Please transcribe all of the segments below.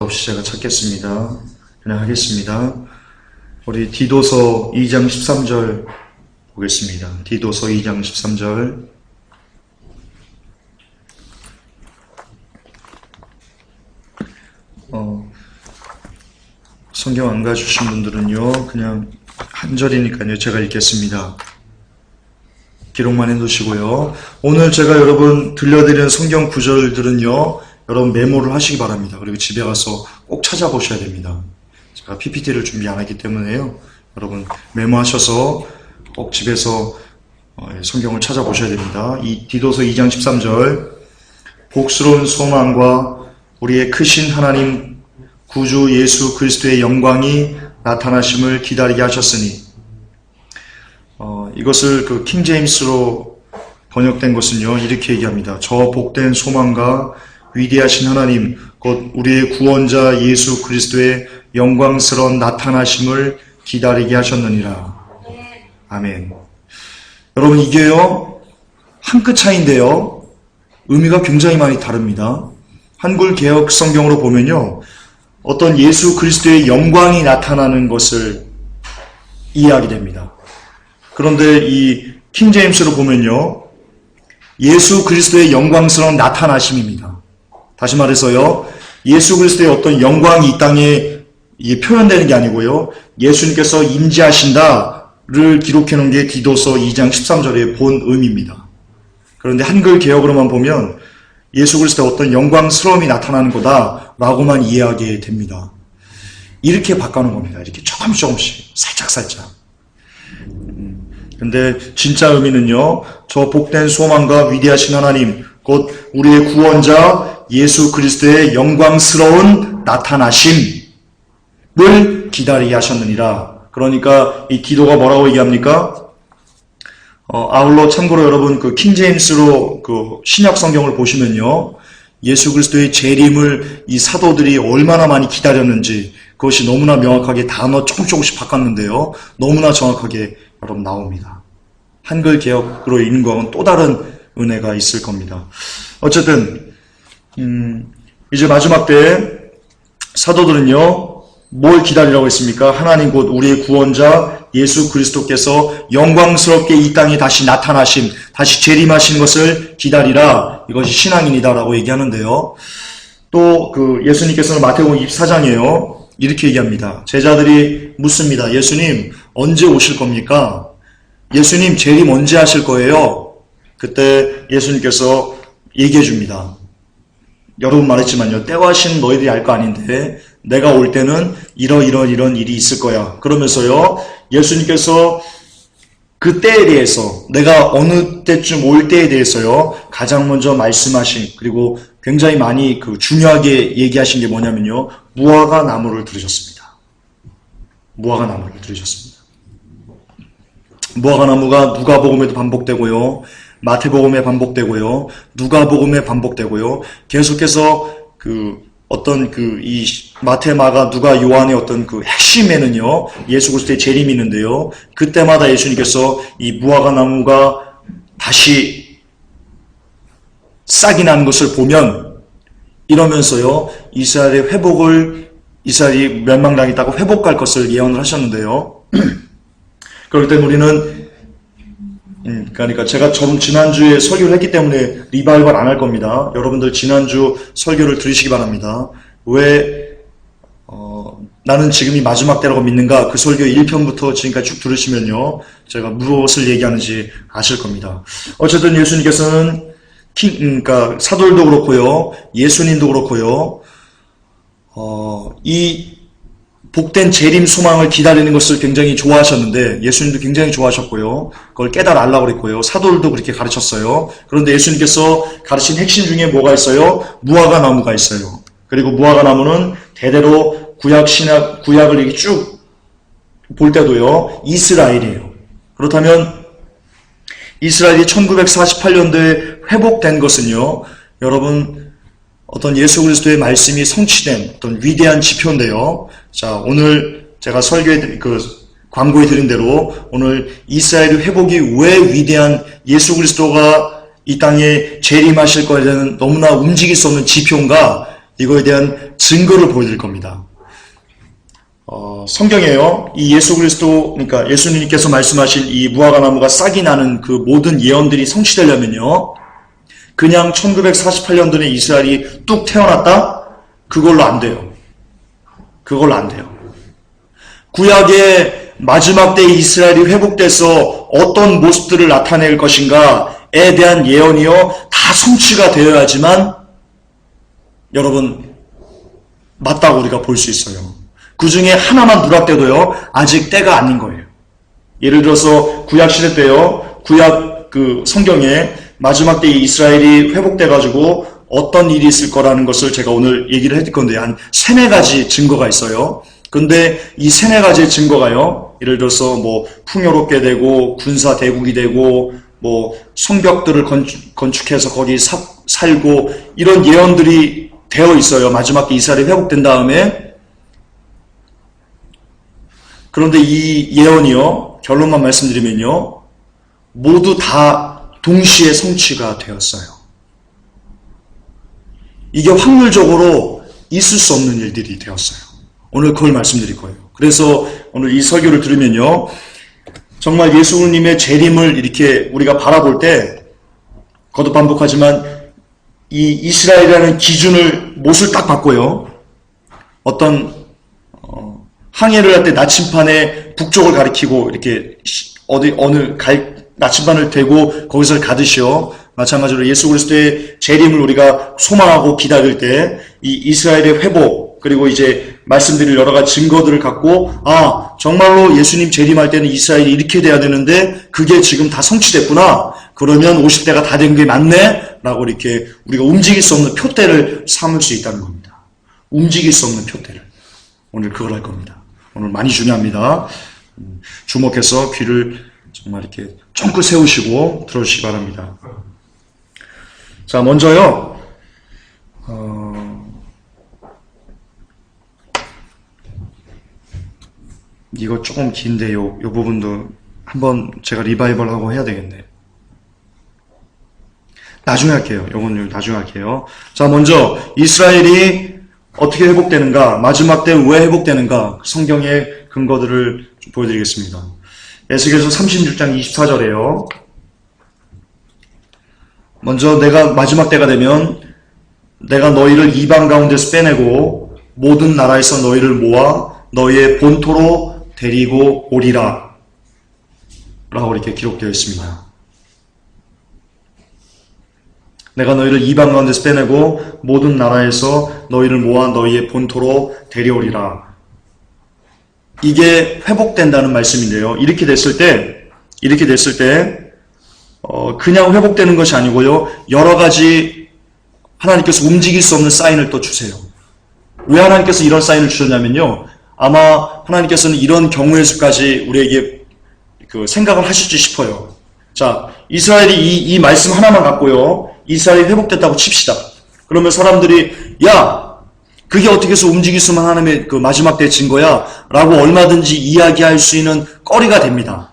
없이 제가 찾겠습니다. 그냥 하겠습니다. 우리 디도서 2장 13절 보겠습니다. 디도서 2장 13절. 성경 안 가주신 분들은요, 그냥 한 절이니까요, 제가 읽겠습니다. 기록만 해두시고요. 오늘 제가 여러분 들려드리는 성경 구절들은요, 여러분 메모를 하시기 바랍니다. 그리고 집에 가서 꼭 찾아보셔야 됩니다. 제가 PPT를 준비 안 하기 때문에요. 여러분 메모하셔서 꼭 집에서 성경을 찾아보셔야 됩니다. 이 디도서 2장 13절. 복스러운 소망과 우리의 크신 하나님 구주 예수 그리스도의 영광이 나타나심을 기다리게 하셨으니, 이것을 그 킹제임스로 번역된 것은요, 이렇게 얘기합니다. 저 복된 소망과 위대하신 하나님, 곧 우리의 구원자 예수 그리스도의 영광스러운 나타나심을 기다리게 하셨느니라. 아멘. 여러분, 이게요, 한 끗 차이인데요, 의미가 굉장히 많이 다릅니다. 한글 개역 성경으로 보면요, 어떤 예수 그리스도의 영광이 나타나는 것을 이해하게 됩니다. 그런데 이 킹제임스로 보면요, 예수 그리스도의 영광스러운 나타나심입니다. 다시 말해서요, 예수 그리스도의 어떤 영광이 이 땅에 표현되는 게 아니고요, 예수님께서 임재하신다를 기록해 놓은 게 디도서 2장 13절의 본 의미입니다. 그런데 한글 개역으로만 보면 예수 그리스도의 어떤 영광스러움이 나타나는 거다라고만 이해하게 됩니다. 이렇게 바꿔놓은 겁니다. 이렇게 조금씩 살짝. 근데 진짜 의미는요, 저 복된 소망과 위대하신 하나님, 곧 우리의 구원자 예수 그리스도의 영광스러운 나타나심을 기다리게 하셨느니라. 그러니까 이 디도가 뭐라고 얘기합니까? 아울러 참고로 여러분 그 킹제임스로 그 신약 성경을 보시면요, 예수 그리스도의 재림을 이 사도들이 얼마나 많이 기다렸는지 그것이 너무나 명확하게 단어 조금씩 바꿨는데요, 너무나 정확하게 여러분 나옵니다. 한글 개혁으로 읽는 거하고는 또 다른 은혜가 있을 겁니다. 어쨌든 이제 마지막 때 사도들은요, 뭘 기다리라고 했습니까? 하나님 곧 우리의 구원자 예수 그리스도께서 영광스럽게 이 땅에 다시 나타나심, 다시 재림하신 것을 기다리라. 이것이 신앙인이다라고 얘기하는데요. 또 그 예수님께서는 마태복음 24장이에요. 이렇게 얘기합니다. 제자들이 묻습니다. 예수님 언제 오실 겁니까? 예수님 재림 언제 하실 거예요? 그때 예수님께서 얘기해 줍니다. 여러분 말했지만요, 때와신 너희들이 알 거 아닌데 내가 올 때는 이런 일이 있을 거야. 그러면서요, 예수님께서 그 때에 대해서, 내가 어느 때쯤 올 때에 대해서요, 가장 먼저 말씀하신, 그리고 굉장히 많이 중요하게 얘기하신 게 뭐냐면요, 무화과 나무를 들으셨습니다. 무화과 나무를 들으셨습니다. 무화과 나무가 누가복음에도 반복되고요, 마태복음에 반복되고요, 누가복음에 반복되고요, 계속해서 이 마태, 마가, 누가, 요한의 어떤 핵심에는요, 예수 그리스도의 재림이 있는데요, 그때마다 예수님께서 이 무화과 나무가 다시 싹이 나는 것을 보면, 이러면서요, 이스라엘이 멸망당했다고 회복할 것을 예언을 하셨는데요. 그렇기 때문에 우리는, 그러니까 제가 지난주에 설교를 했기 때문에 리바이벌 안 할 겁니다. 여러분들 지난주 설교를 들으시기 바랍니다. 왜 나는 지금이 마지막 때라고 믿는가? 그 설교 1편부터 지금까지 쭉 들으시면요, 제가 무엇을 얘기하는지 아실 겁니다. 어쨌든 예수님께서는 그러니까 사도들도 그렇고요, 예수님도 그렇고요, 이 복된 재림 소망을 기다리는 것을 굉장히 좋아하셨는데, 예수님도 굉장히 좋아하셨고요, 그걸 깨달으려고 그랬고요, 사도들도 그렇게 가르쳤어요. 그런데 예수님께서 가르친 핵심 중에 뭐가 있어요? 무화과 나무가 있어요. 그리고 무화과 나무는 대대로 구약을 이렇게 쭉 볼 때도요, 이스라엘이에요. 그렇다면 이스라엘이 1948년도에 회복된 것은요, 여러분, 어떤 예수 그리스도의 말씀이 성취된 어떤 위대한 지표인데요. 자, 오늘 제가 광고해 드린 대로 오늘 이스라엘의 회복이 왜 위대한, 예수 그리스도가 이 땅에 재림하실 거에 대한 너무나 움직일 수 없는 지표인가, 이거에 대한 증거를 보여드릴 겁니다. 성경에요. 이 예수 그리스도, 그러니까 예수님께서 말씀하신 이 무화과 나무가 싹이 나는 그 모든 예언들이 성취되려면요. 그냥 1948년도에 이스라엘이 뚝 태어났다? 그걸로 안 돼요. 그걸로 안 돼요. 구약의 마지막 때 이스라엘이 회복돼서 어떤 모습들을 나타낼 것인가에 대한 예언이요. 다 성취가 되어야지만 여러분 맞다고 우리가 볼 수 있어요. 그 중에 하나만 누락돼도요. 아직 때가 아닌 거예요. 예를 들어서 구약 시대 때요. 구약 그 성경에 마지막 때 이스라엘이 회복돼가지고 어떤 일이 있을 거라는 것을 제가 오늘 얘기를 해드릴 건데 한 3-4가지 증거가 있어요. 근데 이 3-4가지의 증거가요. 예를 들어서 뭐 풍요롭게 되고 군사 대국이 되고 뭐 성벽들을 건축해서 거기 살고 이런 예언들이 되어 있어요. 마지막 때 이스라엘이 회복된 다음에. 그런데 이 예언이요. 결론만 말씀드리면요. 모두 다 동시에 성취가 되었어요. 이게 확률적으로 있을 수 없는 일들이 되었어요. 오늘 그걸 말씀드릴 거예요. 그래서 오늘 이 설교를 들으면요. 정말 예수님의 재림을 이렇게 우리가 바라볼 때 거듭 반복하지만 이 이스라엘이라는 기준을 못을 딱 바꿔요. 어떤 항해를 할 때 나침판에 북쪽을 가리키고 이렇게 어느 나침반을 대고 거기서 가듯이요. 마찬가지로 예수 그리스도의 재림을 우리가 소망하고 기다릴 때 이 이스라엘의 회복 그리고 이제 말씀드릴 여러 가지 증거들을 갖고 정말로 예수님 재림할 때는 이스라엘이 이렇게 돼야 되는데 그게 지금 다 성취됐구나. 그러면 50대가 다 된 게 맞네? 라고 이렇게 우리가 움직일 수 없는 표대를 삼을 수 있다는 겁니다. 움직일 수 없는 표대를. 오늘 그걸 할 겁니다. 오늘 많이 중요합니다. 주목해서 귀를 정말 이렇게 쫑긋 세우시고 들어주시기 바랍니다. 자, 먼저요. 이거 조금 긴데 요 부분도 한번 제가 리바이벌하고 해야 되겠네. 나중에 할게요. 요건 나중에 할게요. 자, 먼저 이스라엘이 어떻게 회복되는가, 마지막 때 왜 회복되는가, 성경의 근거들을 좀 보여드리겠습니다. 에스겔서 36장 24절에요. 먼저 내가 마지막 때가 되면 내가 너희를 이방 가운데서 빼내고 모든 나라에서 너희를 모아 너희의 본토로 데리고 오리라 라고 이렇게 기록되어 있습니다. 내가 너희를 이방 가운데서 빼내고 모든 나라에서 너희를 모아 너희의 본토로 데려오리라. 이게 회복된다는 말씀인데요. 이렇게 됐을 때 그냥 회복되는 것이 아니고요. 여러 가지 하나님께서 움직일 수 없는 사인을 또 주세요. 왜 하나님께서 이런 사인을 주셨냐면요. 아마 하나님께서는 이런 경우의 수까지 우리에게 생각을 하실지 싶어요. 자, 이스라엘이 이 말씀 하나만 갖고요. 이스라엘이 회복됐다고 칩시다. 그러면 사람들이 그게 어떻게 해서 움직일 수만 하나님의 그 마지막 때의 증거야? 라고 얼마든지 이야기할 수 있는 거리가 됩니다.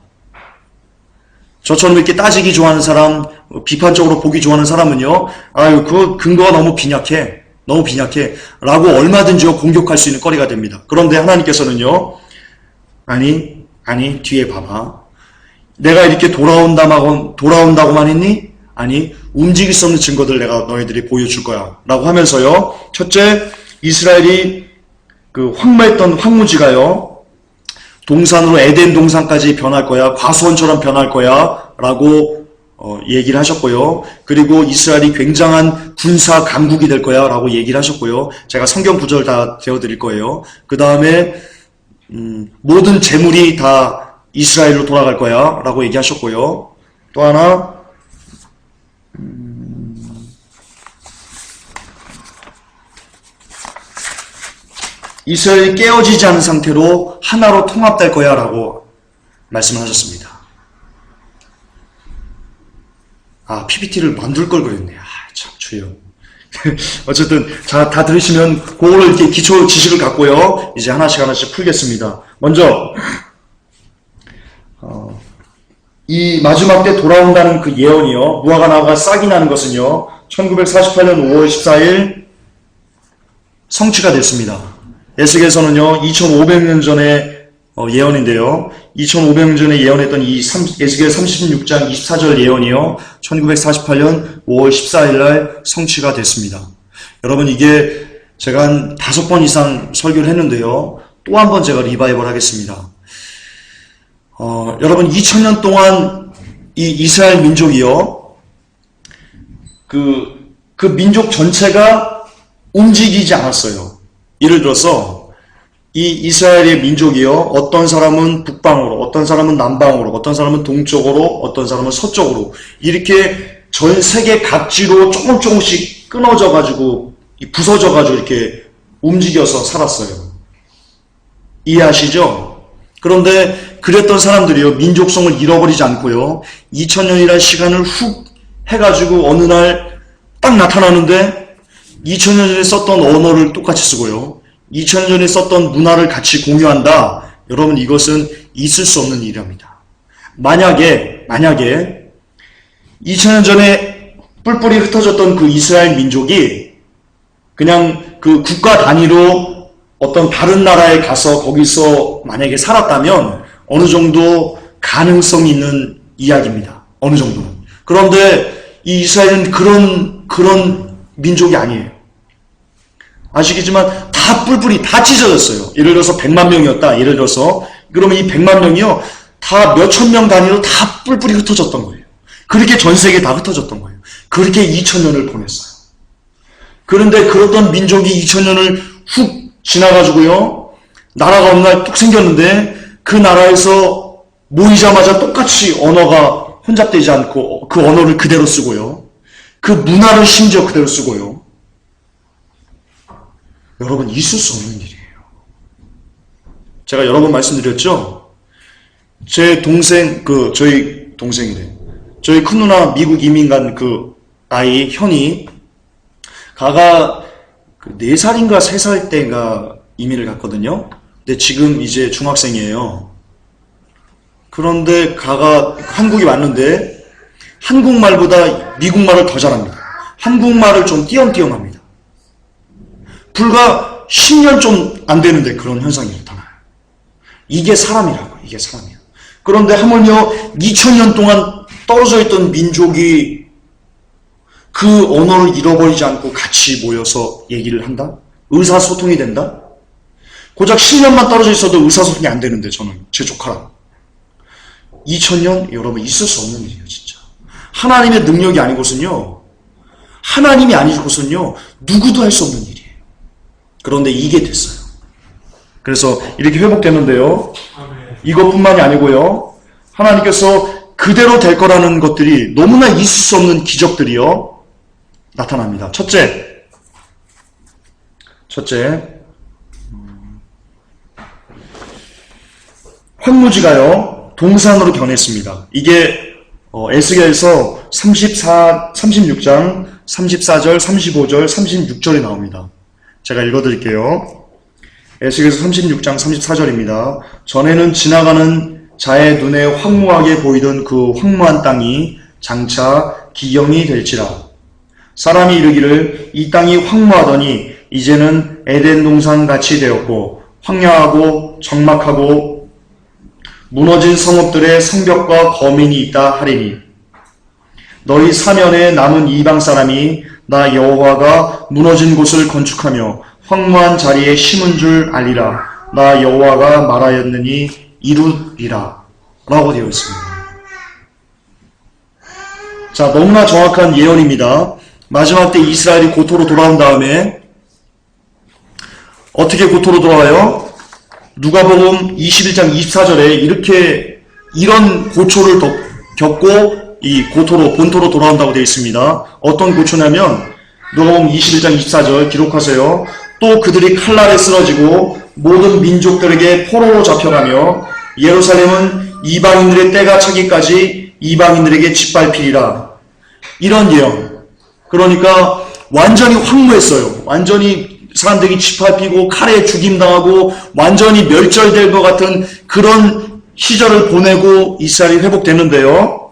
저처럼 이렇게 따지기 좋아하는 사람, 비판적으로 보기 좋아하는 사람은요. 그 근거가 너무 빈약해. 라고 얼마든지요 공격할 수 있는 거리가 됩니다. 그런데 하나님께서는요. 아니 뒤에 봐봐. 내가 이렇게 돌아온다고만 했니? 아니 움직일 수 없는 증거들 내가 너희들이 보여줄 거야 라고 하면서요. 첫째, 이스라엘이 그 황무했던 황무지가요. 동산으로 에덴 동산까지 변할 거야. 과수원처럼 변할 거야 라고 얘기를 하셨고요. 그리고 이스라엘이 굉장한 군사 강국이 될 거야 라고 얘기를 하셨고요. 제가 성경 구절 다 되어드릴 거예요. 그 다음에 모든 재물이 다 이스라엘로 돌아갈 거야 라고 얘기하셨고요. 또 하나 이스라엘이 깨어지지 않은 상태로 하나로 통합될 거야 라고 말씀을 하셨습니다. PPT를 만들 걸 그랬네. 참 주여. 어쨌든 다 들으시면 그거를 이렇게 기초 지식을 갖고요. 이제 하나씩 풀겠습니다. 먼저 이 마지막 때 돌아온다는 그 예언이요. 무화과 나무가 싹이 나는 것은요. 1948년 5월 14일 성취가 됐습니다. 에스겔서는요, 2500년 전에 예언인데요. 2500년 전에 예언했던 이 에스겔 36장 24절 예언이요. 1948년 5월 14일 날 성취가 됐습니다. 여러분, 이게 제가 한 5번 이상 설교를 했는데요. 또 한 번 제가 리바이벌 하겠습니다. 여러분, 2000년 동안 이 이스라엘 민족이요. 그 민족 전체가 움직이지 않았어요. 예를 들어서 이 이스라엘의 민족이요. 어떤 사람은 북방으로, 어떤 사람은 남방으로, 어떤 사람은 동쪽으로, 어떤 사람은 서쪽으로 이렇게 전 세계 각지로 조금씩 끊어져가지고 부서져가지고 이렇게 움직여서 살았어요. 이해하시죠? 그런데 그랬던 사람들이요. 민족성을 잃어버리지 않고요. 2000년이라는 시간을 훅 해가지고 어느 날 딱 나타나는데 2000년 전에 썼던 언어를 똑같이 쓰고요. 2000년 전에 썼던 문화를 같이 공유한다. 여러분, 이것은 있을 수 없는 일입니다. 만약에 2000년 전에 뿔뿔이 흩어졌던 그 이스라엘 민족이 그냥 그 국가 단위로 어떤 다른 나라에 가서 거기서 만약에 살았다면 어느 정도 가능성이 있는 이야기입니다. 어느 정도는. 그런데 이 이스라엘은 그런 민족이 아니에요. 아시겠지만 다 뿔뿔이 다 찢어졌어요. 예를 들어서 100만 명이었다. 예를 들어서 그러면 이 100만 명이요. 다 몇천 명 단위로 다 뿔뿔이 흩어졌던 거예요. 그렇게 전 세계에 다 흩어졌던 거예요. 그렇게 2000년을 보냈어요. 그런데 그러던 민족이 2000년을 훅 지나가지고요. 나라가 어느 날 뚝 생겼는데 그 나라에서 모이자마자 똑같이 언어가 혼잡되지 않고 그 언어를 그대로 쓰고요. 그 문화를 심지어 그대로 쓰고요. 여러분, 있을 수 없는 일이에요. 제가 여러 번 말씀드렸죠? 제 동생, 저희 동생이래. 저희 큰 누나 미국 이민 간 그 아이, 현이, 가가 4살인가 3살 때인가 이민을 갔거든요. 근데 지금 이제 중학생이에요. 그런데 가가 한국에 왔는데 한국말보다 미국말을 더 잘합니다. 한국말을 좀 띄엄띄엄합니다. 불과 10년 좀 안 되는데 그런 현상이 나타나요. 이게 사람이라고, 이게 사람이에요. 그런데 하물며 2000년 동안 떨어져 있던 민족이 그 언어를 잃어버리지 않고 같이 모여서 얘기를 한다? 의사소통이 된다? 고작 10년만 떨어져 있어도 의사소통이 안 되는데 저는, 제 조카랑. 2000년? 여러분, 있을 수 없는 일이에요, 진짜. 하나님의 능력이 아니고선요, 하나님이 아니고선요, 누구도 할 수 없는 일이에요. 그런데 이게 됐어요. 그래서 이렇게 회복되는데요, 이것뿐만이 아니고요, 하나님께서 그대로 될 거라는 것들이 너무나 있을 수 없는 기적들이요, 나타납니다. 첫째, 황무지가요, 동산으로 변했습니다. 이게 에스겔서 36장 34절, 35절, 36절에 나옵니다. 제가 읽어드릴게요. 에스겔서 36장 34절입니다. 전에는 지나가는 자의 눈에 황무하게 보이던 그 황무한 땅이 장차 기경이 될지라. 사람이 이르기를 이 땅이 황무하더니 이제는 에덴 동산 같이 되었고 황량하고 적막하고 무너진 성읍들의 성벽과 거민이 있다 하리니 너희 사면에 남은 이방 사람이 나 여호와가 무너진 곳을 건축하며 황무한 자리에 심은 줄 알리라. 나 여호와가 말하였느니 이루리라 라고 되어 있습니다. 자, 너무나 정확한 예언입니다. 마지막 때 이스라엘이 고토로 돌아온 다음에 어떻게 고토로 돌아와요? 누가복음 21장 24절에 이런 고초를 겪고 이 고토로, 본토로 돌아온다고 되어 있습니다. 어떤 고초냐면 누가복음 21장 24절 기록하세요. 또 그들이 칼날에 쓰러지고 모든 민족들에게 포로로 잡혀가며 예루살렘은 이방인들의 때가 차기까지 이방인들에게 짓밟히리라. 이런 예언. 그러니까 완전히 황무했어요. 완전히 사람들이 짓밟히고 칼에 죽임당하고 완전히 멸절될 것 같은 그런 시절을 보내고 이스라엘이 회복됐는데요.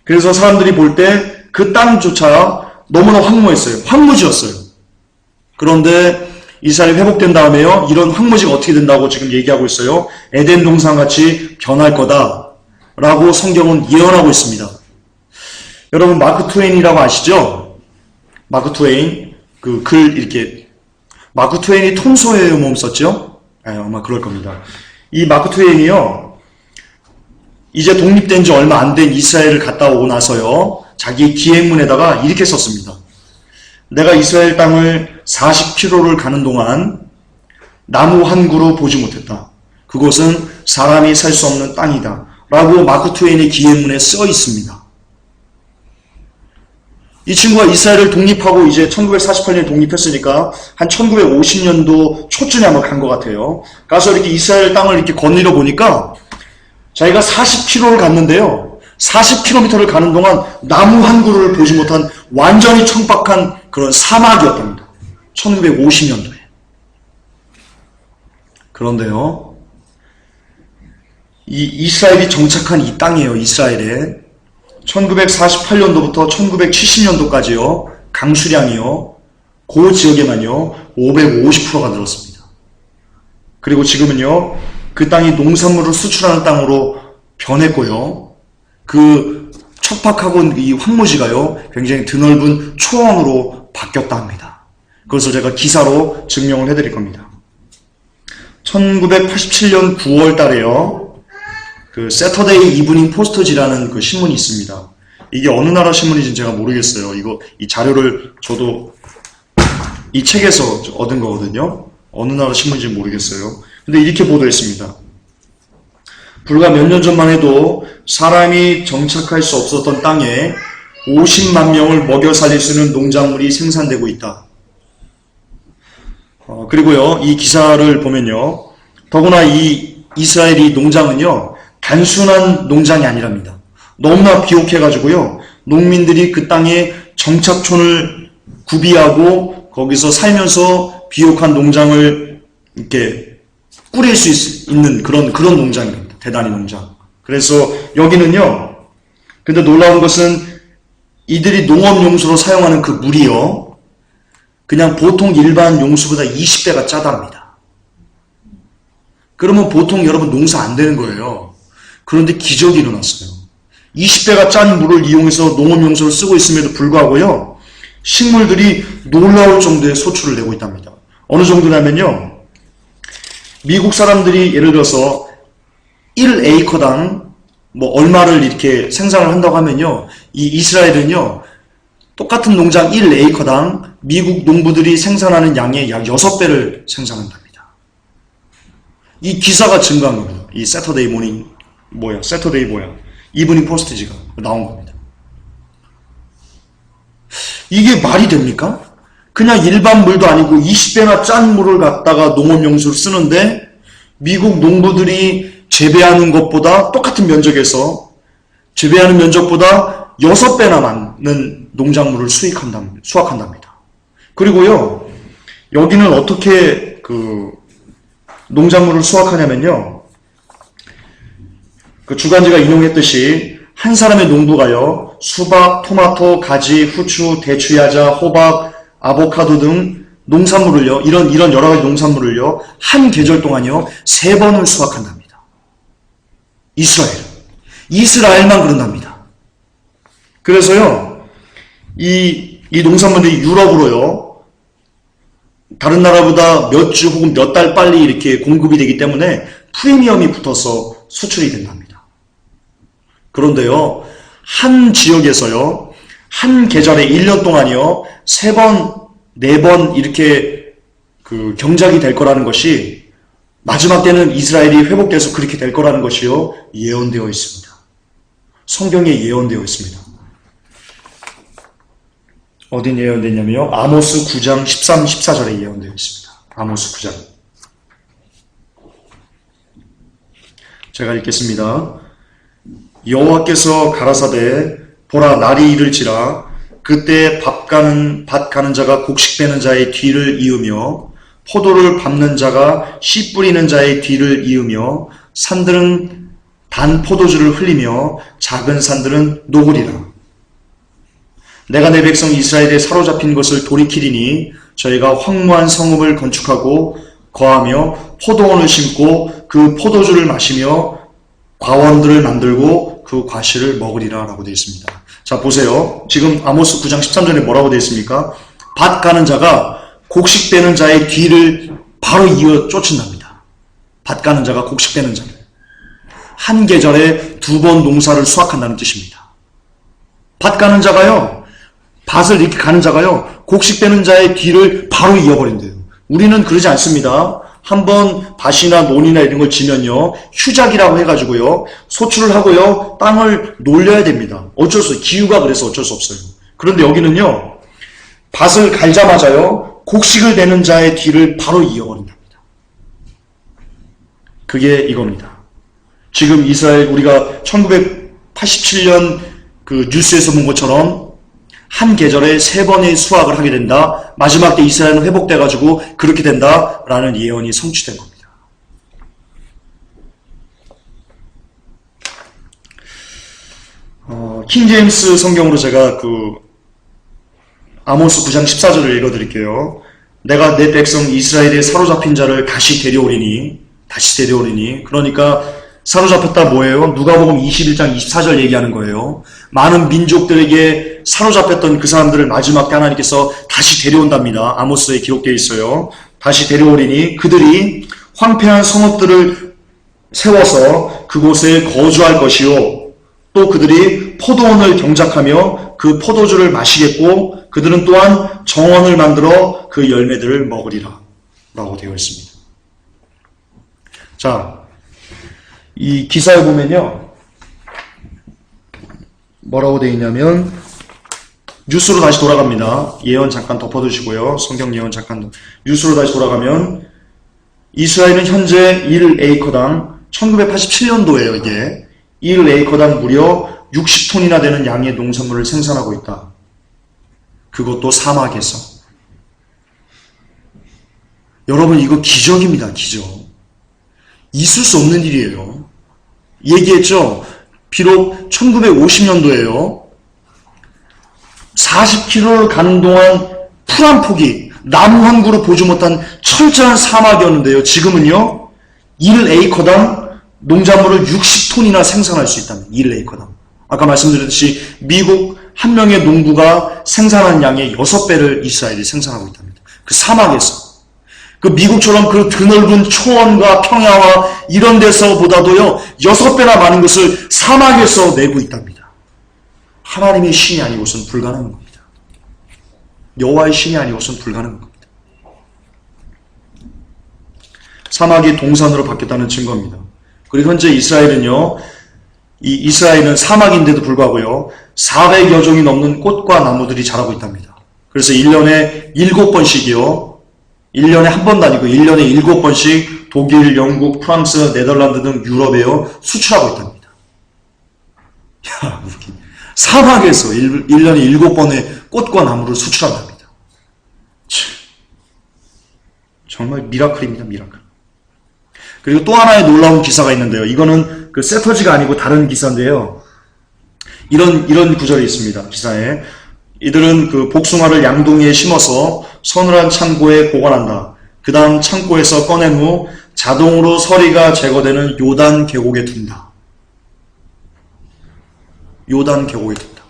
그래서 사람들이 볼 때 그 땅조차 너무나 황무했어요. 황무지였어요. 그런데 이스라엘이 회복된 다음에요. 이런 황무지가 어떻게 된다고 지금 얘기하고 있어요. 에덴 동산같이 변할 거다라고 성경은 예언하고 있습니다. 여러분 마크 트웨인이라고 아시죠? 마크 트웨인 그 글 이렇게 마크 트웨인이 톰 소여의 모험 썼죠? 아마 그럴 겁니다. 이 마크 트웨인이요. 이제 독립된 지 얼마 안 된 이스라엘을 갔다 오고 나서요. 자기 기행문에다가 이렇게 썼습니다. 내가 이스라엘 땅을 40km를 가는 동안 나무 한 그루 보지 못했다. 그곳은 사람이 살 수 없는 땅이다. 라고 마크 트웨인의 기행문에 써 있습니다. 이 친구가 이스라엘을 독립하고 이제 1948년에 독립했으니까 한 1950년도 초쯤에 아마 간 것 같아요. 가서 이렇게 이스라엘 땅을 이렇게 거닐어 보니까 자기가 40km를 갔는데요. 40km를 가는 동안 나무 한 그루를 보지 못한 완전히 청박한 그런 사막이었답니다. 1950년도에. 그런데요. 이 이스라엘이 정착한 이 땅이에요. 이스라엘에 1948년도부터 1970년도까지요. 강수량이요. 그 지역에만요. 550%가 늘었습니다. 그리고 지금은요. 그 땅이 농산물을 수출하는 땅으로 변했고요. 그 척박하고 이 황무지가요. 굉장히 드넓은 초원으로 바뀌었다 합니다. 그것을 제가 기사로 증명을 해드릴 겁니다. 1987년 9월 달에요. 그 세터데이 이브닝 포스터지라는 그 신문이 있습니다. 이게 어느 나라 신문인지 제가 모르겠어요. 이 자료를 저도 이 책에서 얻은 거거든요. 어느 나라 신문인지 모르겠어요. 근데 이렇게 보도했습니다. 불과 몇 년 전만 해도 사람이 정착할 수 없었던 땅에 50만 명을 먹여 살릴 수 있는 농작물이 생산되고 있다. 그리고요, 이 기사를 보면요. 더구나 이 이스라엘이 농장은요, 단순한 농장이 아니랍니다. 너무나 비옥해가지고요, 농민들이 그 땅에 정착촌을 구비하고 거기서 살면서 비옥한 농장을 이렇게 꾸릴 수 있는 그런 농장입니다. 대단히 농장. 그래서 여기는요, 근데 놀라운 것은 이들이 농업용수로 사용하는 그 물이요, 그냥 보통 일반 용수보다 20배가 짜답니다. 그러면 보통 여러분 농사 안 되는 거예요. 그런데 기적이 일어났어요. 20배가 짠 물을 이용해서 농업용수를 쓰고 있음에도 불구하고요, 식물들이 놀라울 정도의 소출을 내고 있답니다. 어느 정도냐면요, 미국 사람들이 예를 들어서 1에이커당 뭐 얼마를 이렇게 생산을 한다고 하면요, 이 이스라엘은요, 똑같은 농장 1에이커당 미국 농부들이 생산하는 양의 약 6배를 생산한답니다. 이 기사가 증가한 겁니다. 이 세터데이 이브닝 포스트지가 나온 겁니다. 이게 말이 됩니까? 그냥 일반 물도 아니고 20배나 짠 물을 갖다가 농업용수를 쓰는데 미국 농부들이 재배하는 것보다 똑같은 면적에서 재배하는 면적보다 6배나 많은 농작물을 수확한답니다. 그리고요, 여기는 어떻게 그 농작물을 수확하냐면요, 그 주간지가 인용했듯이 한 사람의 농부가요, 수박, 토마토, 가지, 후추, 대추야자, 호박, 아보카도 등 농산물을요, 이런 여러 가지 농산물을요, 한 계절 동안요, 3번을 수확한답니다. 이스라엘만 그런답니다. 그래서요, 이 농산물들이 유럽으로요, 다른 나라보다 몇 주 혹은 몇 달 빨리 이렇게 공급이 되기 때문에 프리미엄이 붙어서 수출이 된답니다. 그런데요, 한 지역에서요, 한 계절에 1년 동안이요, 3번, 4번 이렇게 그 경작이 될 거라는 것이 마지막 때는 이스라엘이 회복돼서 그렇게 될 거라는 것이요, 예언되어 있습니다. 성경에 예언되어 있습니다. 어딘 예언되냐면요, 아모스 9장 13, 14절에 예언되어 있습니다. 아모스 9장. 제가 읽겠습니다. 여호와께서 가라사대 보라 날이 이를지라 그때 밭 가는 자가 곡식 베는 자의 뒤를 이으며 포도를 밟는 자가 씨 뿌리는 자의 뒤를 이으며 산들은 단 포도주를 흘리며 작은 산들은 녹으리라. 내가 내 백성 이스라엘에 사로잡힌 것을 돌이키리니 저희가 황무한 성읍을 건축하고 거하며 포도원을 심고 그 포도주를 마시며 과원들을 만들고 그 과실을 먹으리라 라고 되어 있습니다. 자, 보세요. 지금 아모스 9장 13절에 뭐라고 되어 있습니까? 밭 가는 자가 곡식되는 자의 뒤를 바로 이어 쫓은답니다. 밭 가는 자가 곡식되는 자를. 한 계절에 2번 농사를 수확한다는 뜻입니다. 밭 가는 자가요, 밭을 이렇게 가는 자가요, 곡식되는 자의 뒤를 바로 이어버린대요. 우리는 그러지 않습니다. 한번 밭이나 논이나 이런 걸 지면요, 휴작이라고 해가지고요, 소출을 하고요, 땅을 놀려야 됩니다. 어쩔 수 없어요. 기후가 그래서 어쩔 수 없어요. 그런데 여기는요, 밭을 갈자마자요, 곡식을 내는 자의 뒤를 바로 이어버린답니다. 그게 이겁니다. 지금 이스라엘, 우리가 1987년 그 뉴스에서 본 것처럼 한 계절에 3번의 수확을 하게 된다. 마지막 때 이스라엘은 회복돼가지고 그렇게 된다라는 예언이 성취된 겁니다. 킹제임스 성경으로 제가 아모스 9장 14절을 읽어드릴게요. 내가 내 백성 이스라엘에 사로잡힌 자를 다시 데려오리니. 그러니까 사로잡혔다 뭐예요? 누가복음 21장 24절 얘기하는 거예요. 많은 민족들에게 사로잡혔던 그 사람들을 마지막 때 하나님께서 다시 데려온답니다. 아모스에 기록되어 있어요. 다시 데려오리니 그들이 황폐한 성읍들을 세워서 그곳에 거주할 것이요. 또 그들이 포도원을 경작하며 그 포도주를 마시겠고 그들은 또한 정원을 만들어 그 열매들을 먹으리라 라고 되어 있습니다. 자, 이 기사에 보면요, 뭐라고 되어 있냐면, 뉴스로 다시 돌아갑니다. 예언 잠깐 덮어두시고요. 성경 예언 잠깐. 뉴스로 다시 돌아가면, 이스라엘은 현재 1에이커당, 1987년도에요, 이게. 1에이커당 무려 60톤이나 되는 양의 농산물을 생산하고 있다. 그것도 사막에서. 여러분, 이거 기적입니다, 기적. 있을 수 없는 일이에요. 얘기했죠? 비록 1950년도에요. 40km를 가는 동안 풀 한 폭이 나무 한 그루 보지 못한 철저한 사막이었는데요. 지금은요. 1에이커당 농작물을 60톤이나 생산할 수 있답니다. 1에이커당. 아까 말씀드렸듯이 미국 한 명의 농부가 생산한 양의 6배를 이스라엘이 생산하고 있답니다. 그 사막에서. 그 미국처럼 그 드넓은 초원과 평야와 이런 데서보다도요, 6배나 많은 것을 사막에서 내고 있답니다. 하나님의 신이 아니고서는 불가능한 겁니다. 여호와의 신이 아니고서는 불가능한 겁니다. 사막이 동산으로 바뀌었다는 증거입니다. 그리고 현재 이스라엘은요, 이스라엘은 사막인데도 불구하고요, 400여 종이 넘는 꽃과 나무들이 자라고 있답니다. 그래서 1년에 7번씩이요, 1년에 한 번도 아니고 1년에 7번씩 독일, 영국, 프랑스, 네덜란드 등 유럽에요 수출하고 있답니다. 야, 웃긴. 사막에서 1년에 7번의 꽃과 나무를 수출한답니다. 정말 미라클입니다, 미라클. 그리고 또 하나의 놀라운 기사가 있는데요. 이거는 그 세터지가 아니고 다른 기사인데요. 이런 구절이 있습니다, 기사에. 이들은 그 복숭아를 양동이에 심어서 서늘한 창고에 보관한다. 그 다음 창고에서 꺼낸 후 자동으로 서리가 제거되는 요단 계곡에 둔다. 요단 계곡에 둔다.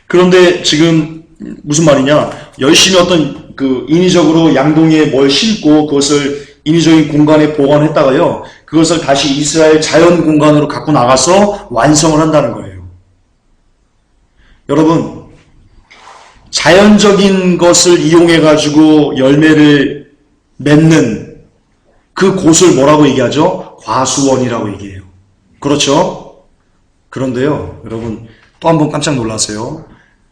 그런데 지금 무슨 말이냐? 열심히 어떤 그 인위적으로 양동이에 뭘 심고 그것을 인위적인 공간에 보관했다가요, 그것을 다시 이스라엘 자연 공간으로 갖고 나가서 완성을 한다는 거예요. 여러분, 자연적인 것을 이용해가지고 열매를 맺는 그 곳을 뭐라고 얘기하죠? 과수원이라고 얘기해요. 그렇죠? 그런데요, 여러분, 또 한 번 깜짝 놀라세요.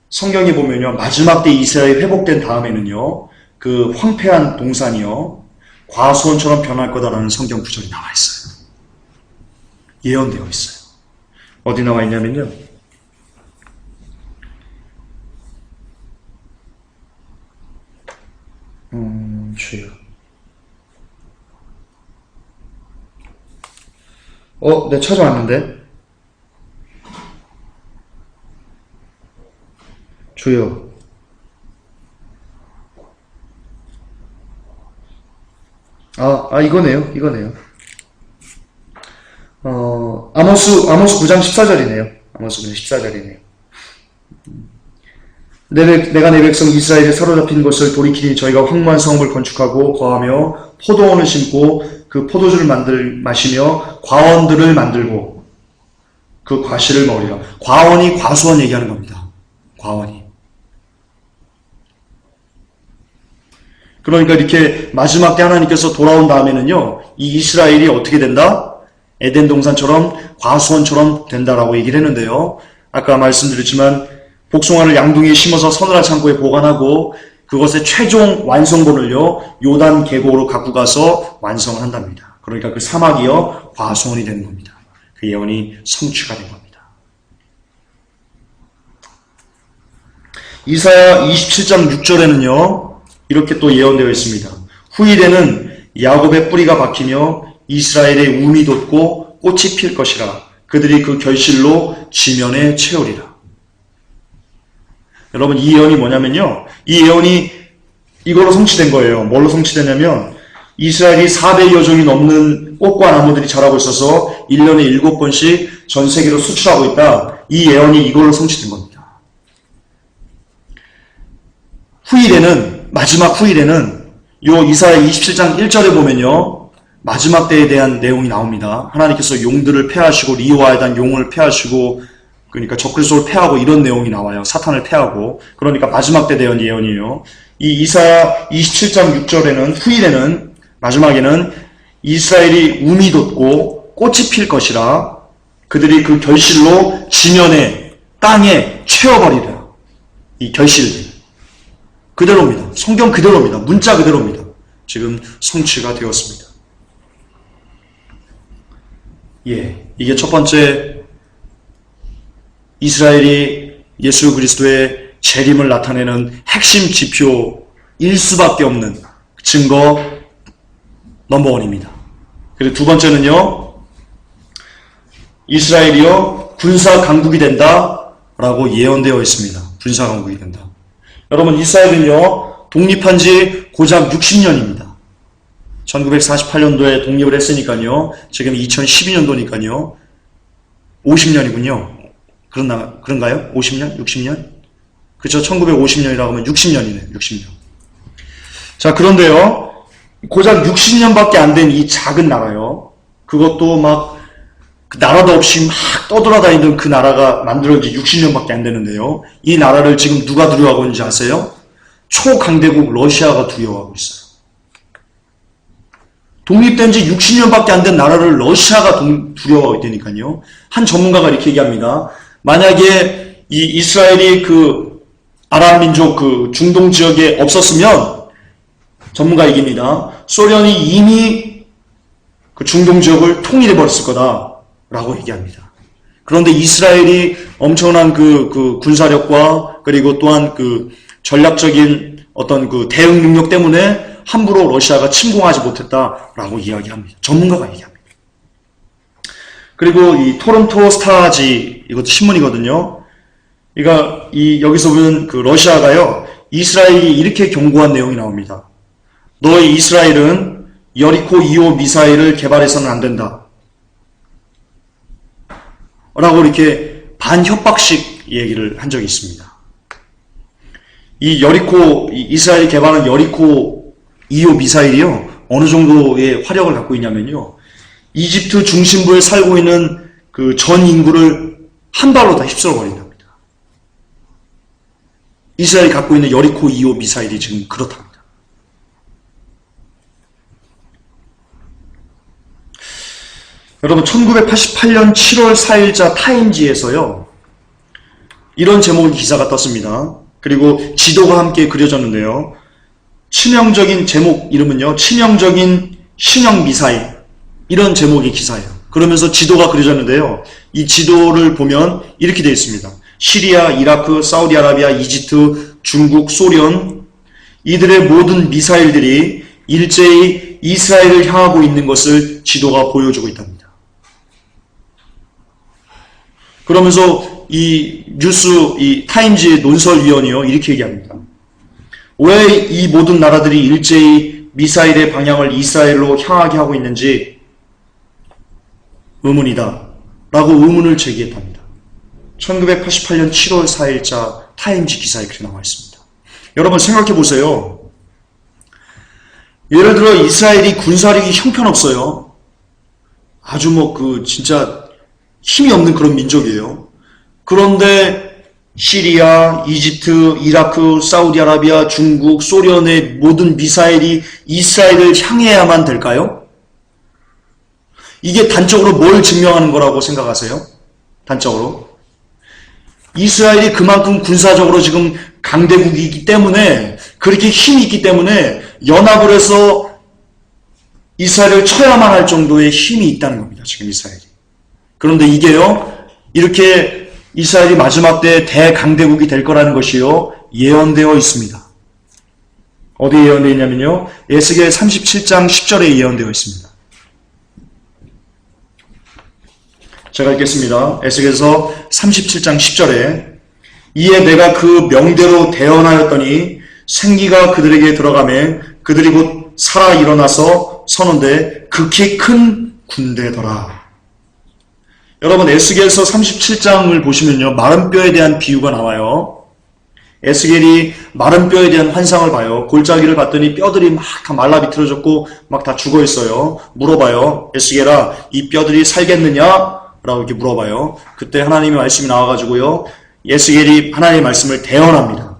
성경에 보면요, 마지막 때 이스라엘이 회복된 다음에는요, 그 황폐한 동산이요, 과수원처럼 변할 거다라는 성경 구절이 나와 있어요. 예언되어 있어요. 어디 나와 있냐면요, 주여. 네, 찾아왔는데. 줘요. 이거네요. 아모스 9장 14절이네요. 아모스 9장 14절이네요. 내가 내 백성 이스라엘에 사로잡힌 것을 돌이키니 저희가 황무한 성읍을 건축하고 거하며 포도원을 심고 그 포도주를 마시며 과원들을 만들고 그 과실을 먹으리라. 과원이 과수원 얘기하는 겁니다. 과원이. 그러니까 이렇게 마지막 때 하나님께서 돌아온 다음에는요, 이 이스라엘이 어떻게 된다? 에덴 동산처럼 과수원처럼 된다라고 얘기를 했는데요. 아까 말씀드렸지만 복숭아를 양둥이에 심어서 서늘한 창고에 보관하고 그것의 최종 완성본을요, 요단 계곡으로 갖고 가서 완성을 한답니다. 그러니까 그 사막이요, 과수원이 되는 겁니다. 그 예언이 성취가 된 겁니다. 이사야 27장 6절에는요, 이렇게 또 예언되어 있습니다. 후일에는 야곱의 뿌리가 박히며 이스라엘의 움이 돋고 꽃이 필 것이라. 그들이 그 결실로 지면에 채우리라. 여러분, 이 예언이 뭐냐면요, 이 예언이 이걸로 성취된 거예요. 뭘로 성취되냐면 이스라엘이 400여 종이 넘는 꽃과 나무들이 자라고 있어서 1년에 7번씩 전 세계로 수출하고 있다. 이 예언이 이걸로 성취된 겁니다. 마지막 후일에는 요 이사야 27장 1절에 보면요, 마지막 때에 대한 내용이 나옵니다. 하나님께서 용들을 패하시고 리오아에 대한 용을 패하시고, 그러니까 적그리스도를 패하고 이런 내용이 나와요. 사탄을 패하고. 그러니까 마지막 때에 대한 예언이에요. 이 이사야 27장 6절에는 후일에는, 마지막에는 이스라엘이 움이 돋고 꽃이 필 것이라. 그들이 그 결실로 지면에 땅에 채워버리라. 이 결실들 그대로입니다. 성경 그대로입니다. 문자 그대로입니다. 지금 성취가 되었습니다. 이게 첫 번째 이스라엘이 예수 그리스도의 재림을 나타내는 핵심 지표일 수밖에 없는 증거 넘버원입니다. 그리고 두 번째는요, 이스라엘이요 군사 강국이 된다라고 예언되어 있습니다. 군사 강국이 된다. 여러분, 이스라엘은요 독립한 지 고작 60년입니다. 1948년도에 독립을 했으니까요, 지금 2012년도니까요 50년이군요. 그런가요? 50년? 60년? 그쵸, 1950년이라고 하면 60년이네요. 60년. 자, 그런데요, 고작 60년밖에 안 된 이 작은 나라요, 그것도 막 그 나라도 없이 막 떠돌아다니던 그 나라가 만들어진 지 60년밖에 안 되는데요, 이 나라를 지금 누가 두려워하고 있는지 아세요? 초강대국 러시아가 두려워하고 있어요. 독립된 지 60년밖에 안 된 나라를 러시아가 두려워하고 있다니까요. 한 전문가가 이렇게 얘기합니다. 만약에 이 이스라엘이 그 아랍 민족 그 중동 지역에 없었으면, 전문가 얘기입니다, 소련이 이미 그 중동 지역을 통일해 버렸을 거다라고 얘기합니다. 그런데 이스라엘이 엄청난 그 군사력과 그리고 또한 그 전략적인 어떤 그 대응 능력 때문에 함부로 러시아가 침공하지 못했다라고 이야기합니다. 전문가가 얘기합니다. 그리고 이 토론토 스타지, 이것도 신문이거든요. 그러니까 여기서 보면 그 러시아가요, 이스라엘이 이렇게 경고한 내용이 나옵니다. 너희 이스라엘은 여리코 2호 미사일을 개발해서는 안 된다. 라고 이렇게 반협박식 얘기를 한 적이 있습니다. 이스라엘이 개발한 여리코 2호 미사일이요, 어느 정도의 화력을 갖고 있냐면요, 이집트 중심부에 살고 있는 그 전 인구를 한 발로 다 휩쓸어 버린답니다. 이스라엘이 갖고 있는 여리코 2호 미사일이 지금 그렇답니다. 여러분, 1988년 7월 4일자 타임지에서요, 이런 제목의 기사가 떴습니다. 그리고 지도가 함께 그려졌는데요, 치명적인 제목 이름은요, 치명적인 신형 미사일, 이런 제목의 기사예요. 그러면서 지도가 그려졌는데요, 이 지도를 보면 이렇게 되어 있습니다. 시리아, 이라크, 사우디아라비아, 이집트, 중국, 소련, 이들의 모든 미사일들이 일제히 이스라엘을 향하고 있는 것을 지도가 보여주고 있답니다. 그러면서 이 뉴스, 이 타임즈 논설위원이요, 이렇게 얘기합니다. 왜 이 모든 나라들이 일제히 미사일의 방향을 이스라엘로 향하게 하고 있는지 의문이다 라고 의문을 제기했답니다. 1988년 7월 4일자 타임즈 기사에 그렇게 나와 있습니다. 여러분 생각해 보세요. 예를 들어 이스라엘이 군사력이 형편없어요. 아주 진짜 힘이 없는 그런 민족이에요. 그런데 시리아, 이집트, 이라크, 사우디아라비아, 중국, 소련의 모든 미사일이 이스라엘을 향해야만 될까요? 이게 단적으로 뭘 증명하는 거라고 생각하세요? 단적으로. 이스라엘이 그만큼 군사적으로 지금 강대국이기 때문에, 그렇게 힘이 있기 때문에 연합을 해서 이스라엘을 쳐야만 할 정도의 힘이 있다는 겁니다. 지금 이스라엘이. 그런데 이게요, 이렇게 이스라엘이 마지막 때 대강대국이 될 거라는 것이요, 예언되어 있습니다. 어디에 예언되어 있냐면요, 에스겔 37장 10절에 예언되어 있습니다. 제가 읽겠습니다. 에스겔서 37장 10절에 이에 내가 그 명대로 대언하였더니 생기가 그들에게 들어가매 그들이 곧 살아 일어나서 서는데 극히 큰 군대더라. 여러분 에스겔서 37장을 보시면요, 마른 뼈에 대한 비유가 나와요. 에스겔이 마른 뼈에 대한 환상을 봐요. 골짜기를 봤더니 뼈들이 막 다 말라 비틀어졌고 막 다 죽어 있어요. 물어봐요. 에스겔아, 이 뼈들이 살겠느냐? 라고 이렇게 물어봐요. 그때 하나님의 말씀이 나와가지고요, 에스겔이 하나님의 말씀을 대언합니다.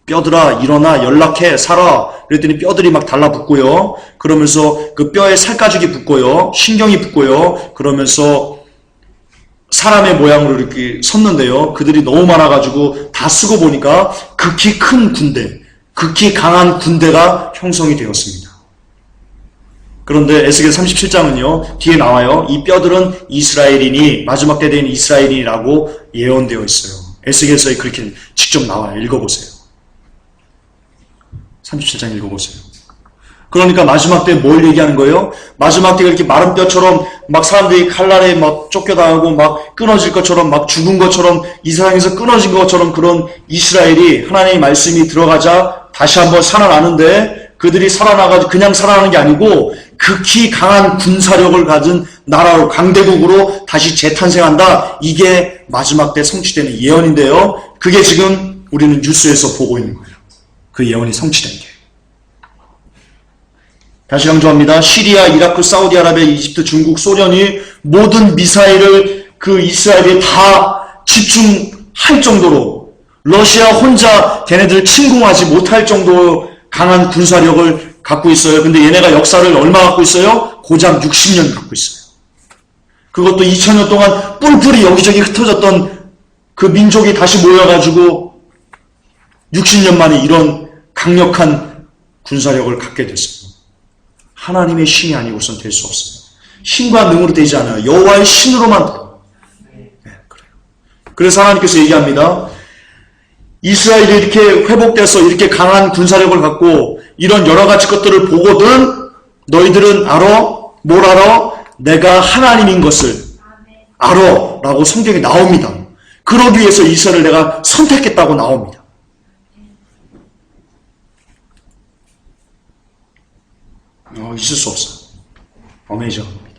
뼈들아 일어나 연락해 살아. 그랬더니 뼈들이 막 달라붙고요. 그러면서 그 뼈에 살가죽이 붙고요, 신경이 붙고요. 그러면서 사람의 모양으로 이렇게 섰는데요, 그들이 너무 많아가지고 다 쓰고 보니까 극히 큰 군대, 극히 강한 군대가 형성이 되었습니다. 그런데 에스겔 37장은요, 뒤에 나와요. 이 뼈들은 이스라엘이니, 마지막 때 되는 이스라엘이라고 예언되어 있어요. 에스겔서에 그렇게 직접 나와요. 읽어보세요. 37장 읽어보세요. 그러니까 마지막 때 뭘 얘기하는 거예요? 마지막 때가 이렇게 마른 뼈처럼 막 사람들이 칼날에 막 쫓겨나가고 막 끊어질 것처럼, 막 죽은 것처럼, 이 세상에서 끊어진 것처럼 그런 이스라엘이 하나님의 말씀이 들어가자 다시 한번 살아나는데, 그들이 살아나가지고 그냥 살아나는 게 아니고 극히 강한 군사력을 가진 나라로, 강대국으로 다시 재탄생한다. 이게 마지막 때 성취되는 예언인데요, 그게 지금 우리는 뉴스에서 보고 있는 거예요. 그 예언이 성취된 게. 다시 강조합니다. 시리아, 이라크, 사우디아라비아, 이집트, 중국, 소련이 모든 미사일을 그 이스라엘에 다 집중할 정도로, 러시아 혼자 걔네들 침공하지 못할 정도로 강한 군사력을 갖고 있어요. 근데 얘네가 역사를 얼마 갖고 있어요? 고작 60년 갖고 있어요. 그것도 2000년 동안 뿔뿔이 여기저기 흩어졌던 그 민족이 다시 모여가지고 60년 만에 이런 강력한 군사력을 갖게 됐습니다. 하나님의 신이 아니고선 될 수 없어요. 신과 능으로 되지 않아요. 여호와의 신으로만 돼요. 네, 그래요. 그래서 하나님께서 얘기합니다. 이스라엘이 이렇게 회복돼서 이렇게 강한 군사력을 갖고 이런 여러 가지 것들을 보거든 너희들은 알아? 뭘 알아? 내가 하나님인 것을 알아 라고 성경에 나옵니다. 그러기 위해서 이스라엘을 내가 선택했다고 나옵니다. 있을 수 없어. 어메이저합니다.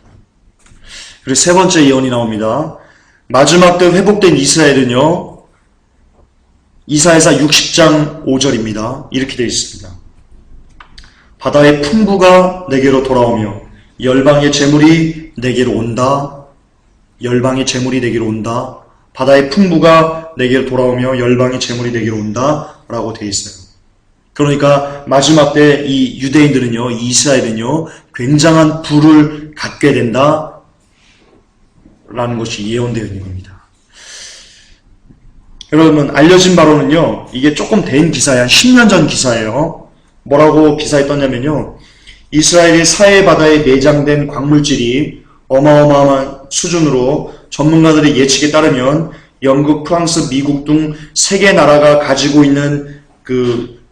그리고 세 번째 예언이 나옵니다. 마지막 때 회복된 이스라엘은요, 이사야서 60장 5절입니다. 이렇게 되어 있습니다. 바다의 풍부가 내게로 돌아오며 열방의 재물이 내게로 온다. 열방의 재물이 내게로 온다. 바다의 풍부가 내게로 돌아오며 열방의 재물이 내게로 온다. 라고 되어 있어요. 그러니까 마지막 때 이 유대인들은요, 이 이스라엘은요, 굉장한 부를 갖게 된다 라는 것이 예언되어 있는 겁니다. 여러분, 알려진 바로는요, 이게 조금 된 기사예요. 한 10년 전 기사예요. 뭐라고 기사에 떴냐면요, 이스라엘의 사해 바다에 내장된 광물질이 어마어마한 수준으로 전문가들의 예측에 따르면 영국, 프랑스, 미국 등 세 개 나라가 가지고 있는 그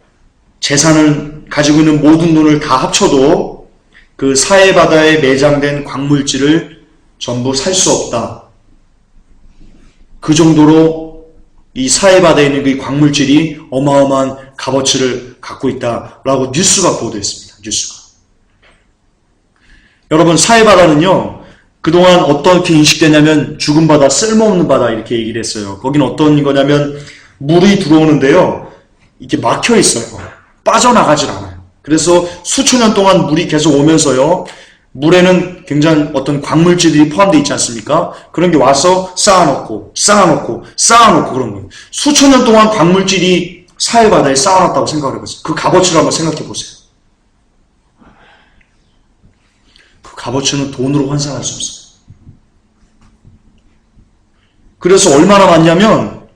재산을 가지고 있는 모든 돈을 다 합쳐도 그 사해 바다에 내장된 광물질을 전부 살 수 없다. 그 정도로 이 사해바다에 있는 그 광물질이 어마어마한 값어치를 갖고 있다라고 뉴스가 보도했습니다. 뉴스가. 여러분, 사해바다는요, 그동안 어떻게 인식되냐면 죽은 바다, 쓸모없는 바다 이렇게 얘기를 했어요. 거긴 어떤 거냐면 물이 들어오는데요, 이렇게 막혀 있어요. 빠져나가질 않아요. 그래서 수천 년 동안 물이 계속 오면서요, 물에는 굉장히 어떤 광물질들이 포함되어 있지 않습니까? 그런 게 와서 쌓아놓고 그런 거예요. 수천 년 동안 광물질이 사해바다에 쌓아놨다고 생각을 해보세요. 그 값어치를 한번 생각해 보세요. 그 값어치는 돈으로 환산할 수 없어요. 그래서 얼마나 많냐면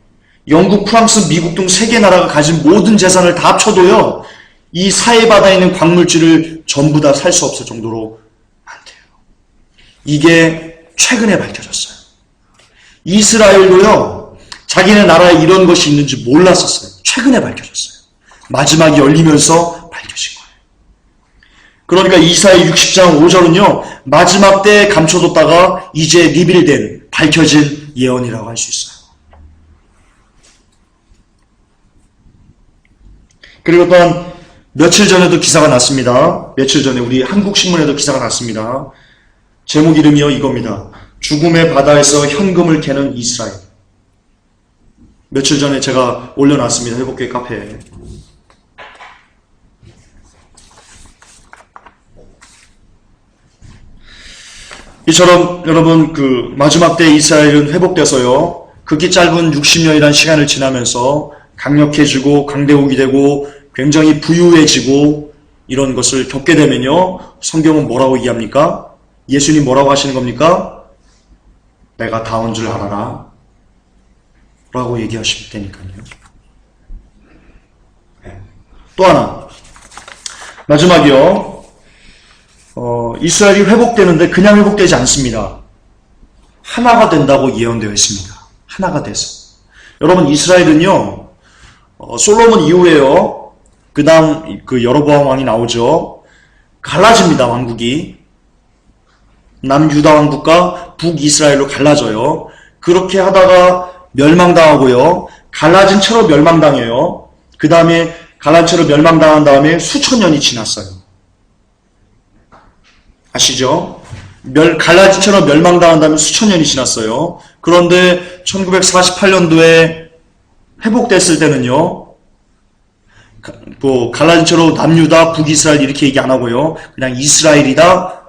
영국, 프랑스, 미국 등 세 개 나라가 가진 모든 재산을 다 합쳐도요, 이 사해바다에 있는 광물질을 전부 다 살 수 없을 정도로 많대요. 이게 최근에 밝혀졌어요. 이스라엘도요, 자기네 나라에 이런 것이 있는지 몰랐었어요. 최근에 밝혀졌어요. 마지막이 열리면서 밝혀진 거예요. 그러니까 이사야 60장 5절은요, 마지막 때에 감춰뒀다가 이제 리빌된, 밝혀진 예언이라고 할 수 있어요. 그리고 또한 며칠 전에도 기사가 났습니다. 며칠 전에 우리 한국신문에도 기사가 났습니다. 제목 이름이요, 이겁니다. 죽음의 바다에서 현금을 캐는 이스라엘. 며칠 전에 제가 올려놨습니다. 회복교회 카페에. 이처럼 여러분, 그 마지막 때 이스라엘은 회복돼서요, 극히 짧은 60년이라는 시간을 지나면서 강력해지고 강대국이 되고 굉장히 부유해지고 이런 것을 겪게 되면요, 성경은 뭐라고 얘기합니까? 예수님 뭐라고 하시는 겁니까? 내가 다 온 줄 알아라 라고 얘기하실 테니까요. 또 하나, 마지막이요, 이스라엘이 회복되는데 그냥 회복되지 않습니다. 하나가 된다고 예언되어 있습니다. 하나가 돼서. 여러분, 이스라엘은요, 솔로몬 이후에요, 그 다음 그 여로보암 왕이 나오죠. 갈라집니다, 왕국이. 남유다 왕국과 북이스라엘로 갈라져요. 그렇게 하다가 멸망당하고요, 갈라진 채로 멸망당해요. 그 다음에 갈라진 채로 멸망당한 다음에 수천 년이 지났어요. 아시죠? 갈라진 채로 멸망당한 다음에 수천 년이 지났어요. 그런데 1948년도에 회복됐을 때는요, 뭐 갈라진 채로 남유다, 북이스라엘 이렇게 얘기 안 하고요, 그냥 이스라엘이다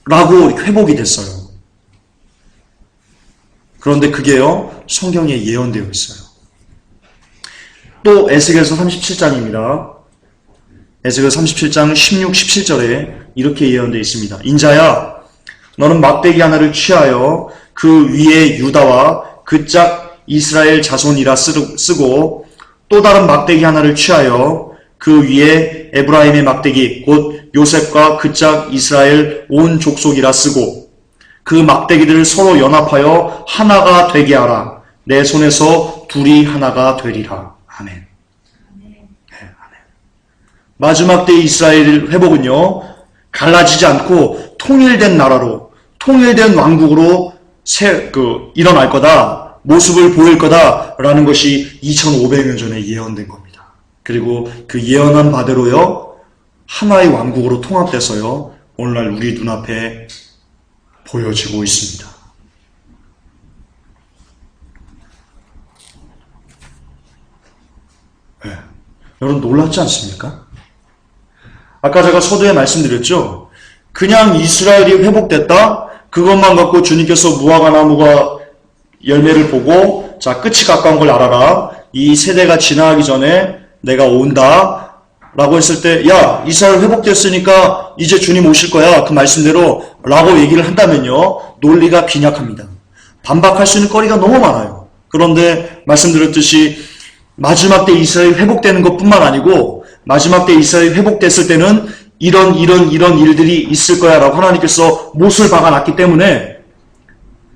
라고 회복이 됐어요. 그런데 그게요, 성경에 예언되어 있어요. 또 에스겔서 37장입니다. 에스겔 37장 16, 17절에 이렇게 예언되어 있습니다. 인자야, 너는 막대기 하나를 취하여 그 위에 유다와 그 짝 이스라엘 자손이라 쓰고 또 다른 막대기 하나를 취하여 그 위에 에브라임의 막대기 곧 요셉과 그 짝 이스라엘 온 족속이라 쓰고 그 막대기들을 서로 연합하여 하나가 되게 하라. 내 손에서 둘이 하나가 되리라. 아멘. 네, 아멘. 마지막 때 이스라엘 회복은요, 갈라지지 않고 통일된 나라로, 통일된 왕국으로 일어날 거다, 모습을 보일 거다라는 것이 2500년 전에 예언된 겁니다. 그리고 그 예언한 바대로요, 하나의 왕국으로 통합돼서요, 오늘날 우리 눈앞에 보여지고 있습니다. 네. 여러분 놀랍지 않습니까? 아까 제가 서두에 말씀드렸죠? 그냥 이스라엘이 회복됐다? 그것만 갖고 주님께서 무화과 나무가 열매를 보고 자, 끝이 가까운 걸 알아라. 이 세대가 지나가기 전에 내가 온다 라고 했을 때, 야, 이스라엘 회복됐으니까 이제 주님 오실 거야, 그 말씀대로 라고 얘기를 한다면요, 논리가 빈약합니다. 반박할 수 있는 거리가 너무 많아요. 그런데 말씀드렸듯이 마지막 때 이스라엘이 회복되는 것뿐만 아니고 마지막 때 이스라엘이 회복됐을 때는 이런 일들이 있을 거야 라고 하나님께서 못을 박아놨기 때문에,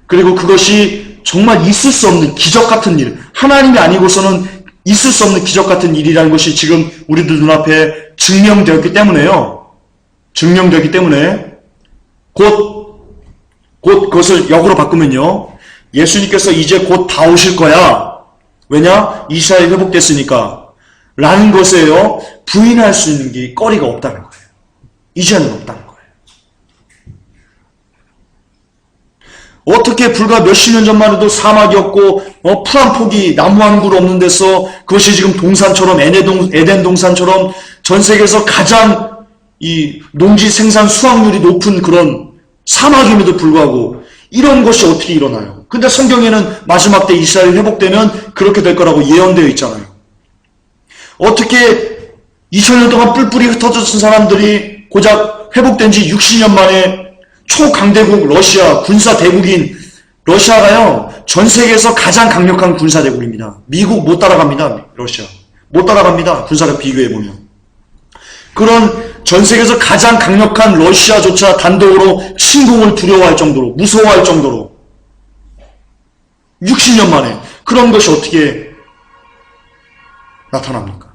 그리고 그것이 정말 있을 수 없는 기적 같은 일, 하나님이 아니고서는 있을 수 없는 기적 같은 일이라는 것이 지금 우리들 눈앞에 증명되었기 때문에요. 증명되기 때문에 곧 그것을 역으로 바꾸면요, 예수님께서 이제 곧 다 오실 거야. 왜냐? 이스라엘이 회복됐으니까. 라는 것에요. 부인할 수 있는 게 거리가 없다는 거예요. 이제는 없다는 거예요. 어떻게 불과 몇십 년 전만 해도 사막이었고 풀 한 폭이 나무 한 그루 없는 데서 그것이 지금 동산처럼 에덴 동산처럼 전 세계에서 가장 이 농지 생산 수확률이 높은 그런 사막임에도 불구하고 이런 것이 어떻게 일어나요? 근데 성경에는 마지막 때 이스라엘이 회복되면 그렇게 될 거라고 예언되어 있잖아요. 어떻게 2000년 동안 뿔뿔이 흩어졌던 사람들이 고작 회복된 지 60년 만에 초강대국 러시아, 군사대국인 러시아가요, 전 세계에서 가장 강력한 군사대국입니다. 미국 못 따라갑니다. 러시아. 못 따라갑니다. 군사력 비교해보면. 그런 전 세계에서 가장 강력한 러시아조차 단독으로 침공을 두려워할 정도로, 무서워할 정도로 60년 만에 그런 것이 어떻게 나타납니까?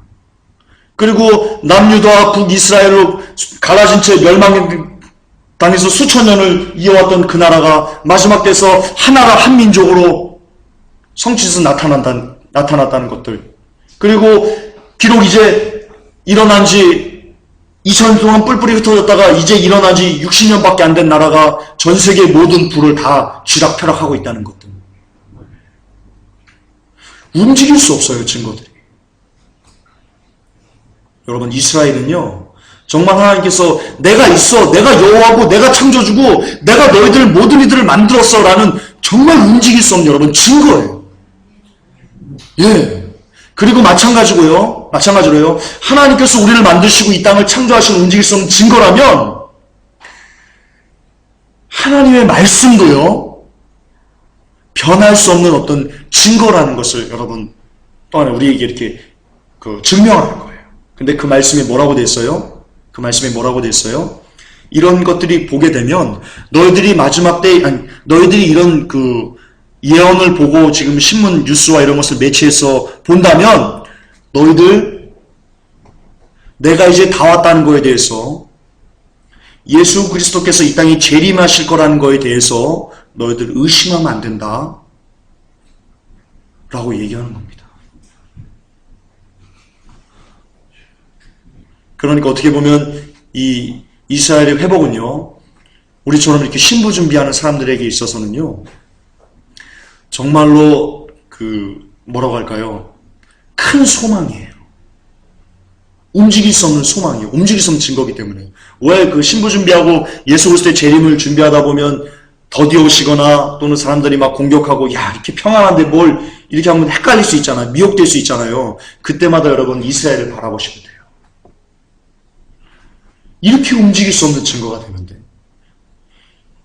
그리고 남유다와 북이스라엘로 갈라진 채 멸망당해서 수천 년을 이어왔던 그 나라가 마지막 때에서 하나가 한민족으로 성취해서 나타났다는 것들. 그리고 비록 이제 일어난 지 2000년 동안 뿔뿔이 흩어졌다가 이제 일어난 지 60년밖에 안 된 나라가 전 세계 모든 부를 다 쥐락펴락하고 있다는 것들. 움직일 수 없어요, 증거들이. 여러분, 이스라엘은요, 정말 하나님께서 내가 있어, 내가 여호와고, 내가 창조주고, 내가 너희들 모든 이들을 만들었어 라는 정말 움직일 수 없는 여러분 증거예요. 예. 그리고 마찬가지로요, 하나님께서 우리를 만드시고 이 땅을 창조하시고 움직일 수 없는 증거라면 하나님의 말씀도요, 변할 수 없는 어떤 증거라는 것을 여러분 또 하나 우리에게 이렇게 증명하는 거예요. 근데 그 말씀에 뭐라고 돼 있어요? 이런 것들이 보게 되면 너희들이 마지막 때, 너희들이 이런 예언을 보고 지금 신문 뉴스와 이런 것을 매체에서 본다면 너희들 내가 이제 다 왔다는 거에 대해서 예수 그리스도께서 이 땅에 재림하실 거라는 거에 대해서 너희들 의심하면 안 된다 라고 얘기하는 겁니다. 그러니까 어떻게 보면 이 이스라엘의 회복은요, 우리처럼 이렇게 신부 준비하는 사람들에게 있어서는요, 정말로 뭐라고 할까요? 큰 소망이에요. 움직일 수 없는 소망이에요. 움직일 수 없는 증거이기 때문에. 왜 신부 준비하고 예수 그리스도의 재림을 준비하다 보면 더디 오시거나 또는 사람들이 막 공격하고 이렇게 평안한데 뭘 이렇게 하면 헷갈릴 수 있잖아요. 미혹될 수 있잖아요. 그때마다 여러분 이스라엘을 바라보시면 돼요. 이렇게 움직일 수 없는 증거가 되는데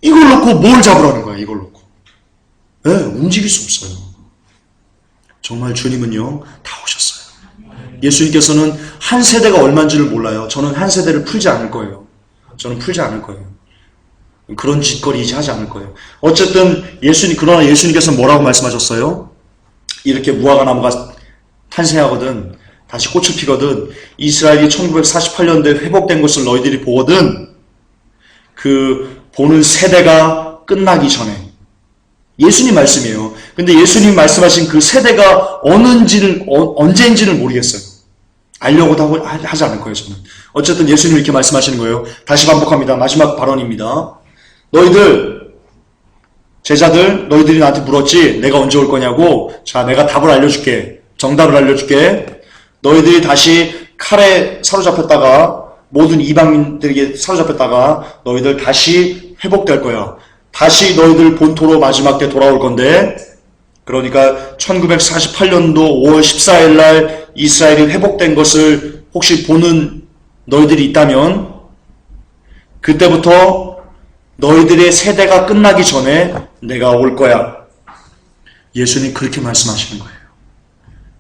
이걸 놓고 뭘 잡으라는 거야, 이걸 놓고. 네, 움직일 수 없어요. 정말 주님은요, 다 오셨어요. 예수님께서는 한 세대가 얼마인지를 몰라요. 저는 한 세대를 풀지 않을 거예요. 그런 짓거리 이제 하지 않을 거예요. 어쨌든 그러나 예수님께서 뭐라고 말씀하셨어요? 이렇게 무화과 나무가 탄생하거든, 다시 꽃을 피거든, 이스라엘이 1948년도에 회복된 것을 너희들이 보거든, 보는 세대가 끝나기 전에. 예수님 말씀이에요. 근데 예수님 말씀하신 그 세대가 언제인지는 모르겠어요. 알려고도 하지 않을 거예요, 저는. 어쨌든 예수님 이렇게 말씀하시는 거예요. 다시 반복합니다. 마지막 발언입니다. 제자들, 너희들이 나한테 물었지? 내가 언제 올 거냐고? 자, 내가 답을 알려줄게. 정답을 알려줄게. 너희들이 다시 칼에 사로잡혔다가, 모든 이방인들에게 사로잡혔다가, 너희들 다시 회복될 거야. 다시 너희들 본토로 마지막 때 돌아올 건데, 그러니까 1948년도 5월 14일 날 이스라엘이 회복된 것을 혹시 보는 너희들이 있다면, 그때부터 너희들의 세대가 끝나기 전에 내가 올 거야. 예수님 그렇게 말씀하시는 거예요.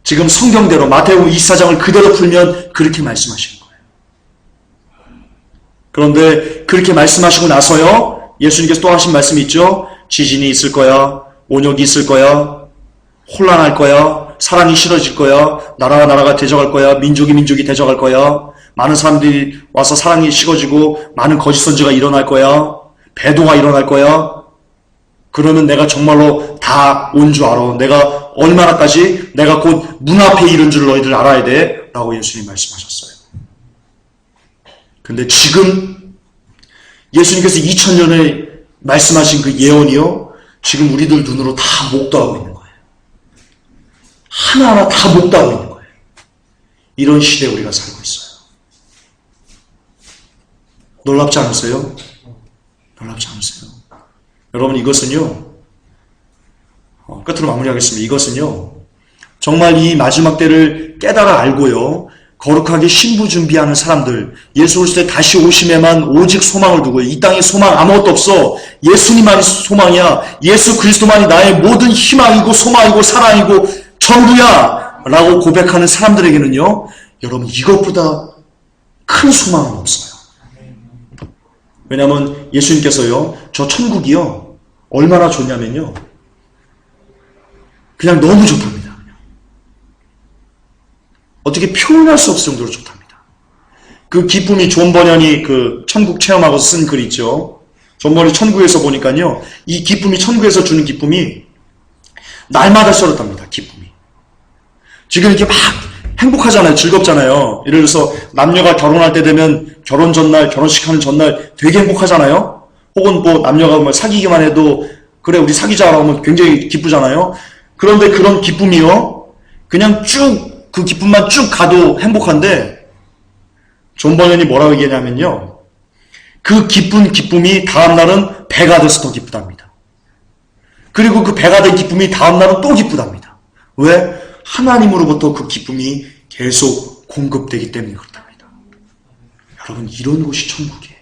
지금 성경대로 마태복음 24장을 그대로 풀면 그렇게 말씀하시는 거예요. 그런데 그렇게 말씀하시고 나서요, 예수님께서 또 하신 말씀이 있죠. 지진이 있을 거야. 온역이 있을 거야. 혼란할 거야. 사랑이 싫어질 거야. 나라가 나라가 대적할 거야. 민족이 민족이 대적할 거야. 많은 사람들이 와서 사랑이 식어지고 많은 거짓 선지가 일어날 거야. 배도가 일어날 거야. 그러면 내가 정말로 다 온 줄 알아. 내가 얼마나까지 내가 곧 문 앞에 이른 줄 너희들 알아야 돼. 라고 예수님 말씀하셨어요. 근데 지금 예수님께서 2000년에 말씀하신 그 예언이요. 지금 우리들 눈으로 다 목도하고 있는 거예요. 하나하나 다 목도하고 있는 거예요. 이런 시대에 우리가 살고 있어요. 놀랍지 않으세요? 놀랍지 않으세요? 여러분 이것은요. 끝으로 마무리하겠습니다. 이것은요. 정말 이 마지막 때를 깨달아 알고요. 거룩하게 신부 준비하는 사람들, 예수 그리스도의 다시 오심에만 오직 소망을 두고 이 땅에 소망 아무것도 없어. 예수님만이 소망이야. 예수 그리스도만이 나의 모든 희망이고 소망이고 사랑이고 전부야 라고 고백하는 사람들에게는요. 여러분 이것보다 큰 소망은 없어요. 왜냐하면 예수님께서요. 저 천국이요. 얼마나 좋냐면요. 그냥 너무 좋답니다. 어떻게 표현할 수 없을 정도로 좋답니다. 그 기쁨이 존 버년이 그 천국 체험하고 쓴 글 있죠. 존 버년이 천국에서 보니까요. 이 기쁨이 천국에서 주는 기쁨이 날마다 썰었답니다. 기쁨이. 지금 이렇게 막 행복하잖아요. 즐겁잖아요. 예를 들어서 남녀가 결혼할 때 되면 결혼 전날, 결혼식 하는 전날 되게 행복하잖아요. 혹은 뭐 남녀가 뭐 사귀기만 해도 그래 우리 사귀자라고 하면 굉장히 기쁘잖아요. 그런데 그런 기쁨이요. 그냥 쭉 그 기쁨만 쭉 가도 행복한데 존 버년이 뭐라고 얘기하냐면요. 그 기쁜 기쁨이 다음날은 배가 돼서 더 기쁘답니다. 그리고 그 배가 된 기쁨이 다음날은 또 기쁘답니다. 왜? 하나님으로부터 그 기쁨이 계속 공급되기 때문에 그렇답니다. 여러분 이런 곳이 천국이에요.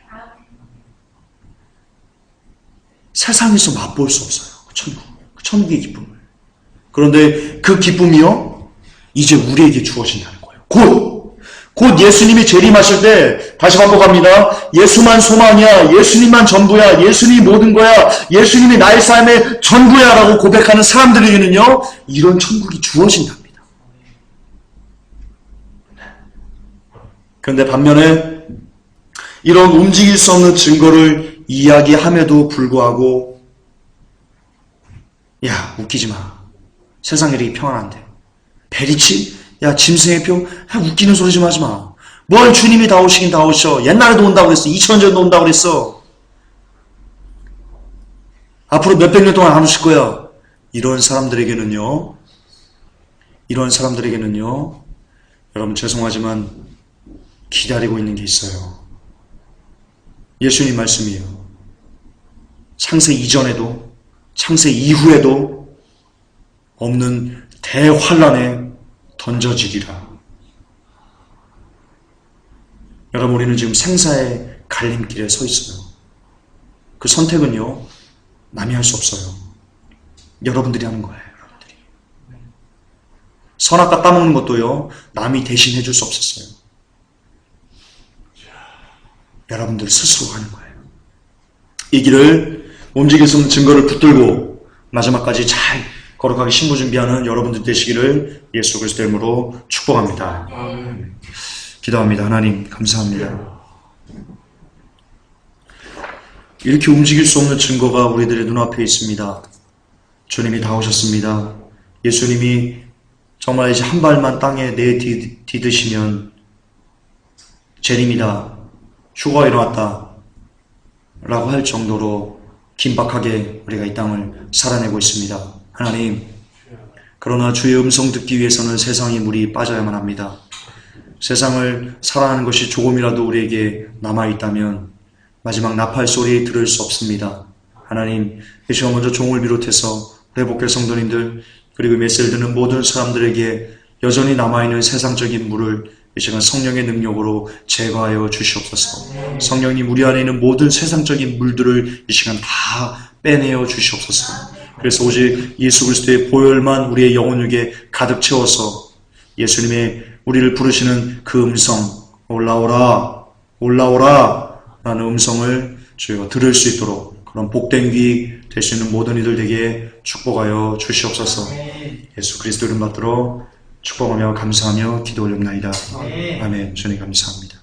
세상에서 맛볼 수 없어요. 그 천국. 그 천국의 기쁨을. 그런데 그 기쁨이요. 이제 우리에게 주어진다는 거예요. 곧 예수님이 재림하실 때 다시 반복합니다. 예수만 소망이야. 예수님만 전부야. 예수님이 모든 거야. 예수님이 나의 삶의 전부야 라고 고백하는 사람들에게는요. 이런 천국이 주어진답니다. 그런데 반면에 이런 움직일 수 없는 증거를 이야기함에도 불구하고 야 웃기지 마. 세상 이렇게 평안한데. 베리치? 야 짐승의 표? 웃기는 소리 좀 하지 마. 뭘 주님이 다 오시긴 다 오셔. 옛날에도 온다고 그랬어. 2000년 전도 온다고 그랬어. 앞으로 몇백 년 동안 안 오실 거야. 이런 사람들에게는요. 여러분 죄송하지만 기다리고 있는 게 있어요. 예수님 말씀이에요. 창세 이전에도 창세 이후에도 없는 대환란에 던져지리라. 여러분 우리는 지금 생사의 갈림길에 서 있어요. 그 선택은요. 남이 할 수 없어요. 여러분들이 하는 거예요. 여러분들이. 선악과 따먹는 것도요. 남이 대신 해줄 수 없었어요. 여러분들 스스로 하는 거예요. 이 길을 움직일 수 없는 증거를 붙들고 마지막까지 잘 거룩하게 신부 준비하는 여러분들 되시기를 예수 그리스도의 이름으로 축복합니다. 기도합니다. 하나님 감사합니다. 이렇게 움직일 수 없는 증거가 우리들의 눈앞에 있습니다. 주님이 다 오셨습니다. 예수님이 정말 이제 한 발만 땅에 내디드시면 재림이다. 휴거가 일어났다. 라고 할 정도로 긴박하게 우리가 이 땅을 살아내고 있습니다. 하나님, 그러나 주의 음성 듣기 위해서는 세상에 물이 빠져야만 합니다. 세상을 사랑하는 것이 조금이라도 우리에게 남아있다면 마지막 나팔 소리 들을 수 없습니다. 하나님, 이 시간 먼저 종을 비롯해서 회복될 성도님들 그리고 메시지를 듣는 모든 사람들에게 여전히 남아있는 세상적인 물을 이 시간 성령의 능력으로 제거하여 주시옵소서. 성령님 우리 안에 있는 모든 세상적인 물들을 이 시간 다 빼내어 주시옵소서. 그래서 오직 예수 그리스도의 보혈만 우리의 영혼 위에 가득 채워서 예수님의 우리를 부르시는 그 음성 올라오라 올라오라 라는 음성을 주여 들을 수 있도록 그런 복된 귀 될 수 있는 모든 이들 되게 축복하여 주시옵소서. 예수 그리스도 이름 받들어 축복하며 감사하며 기도 올립나이다. 아멘. 주님 감사합니다.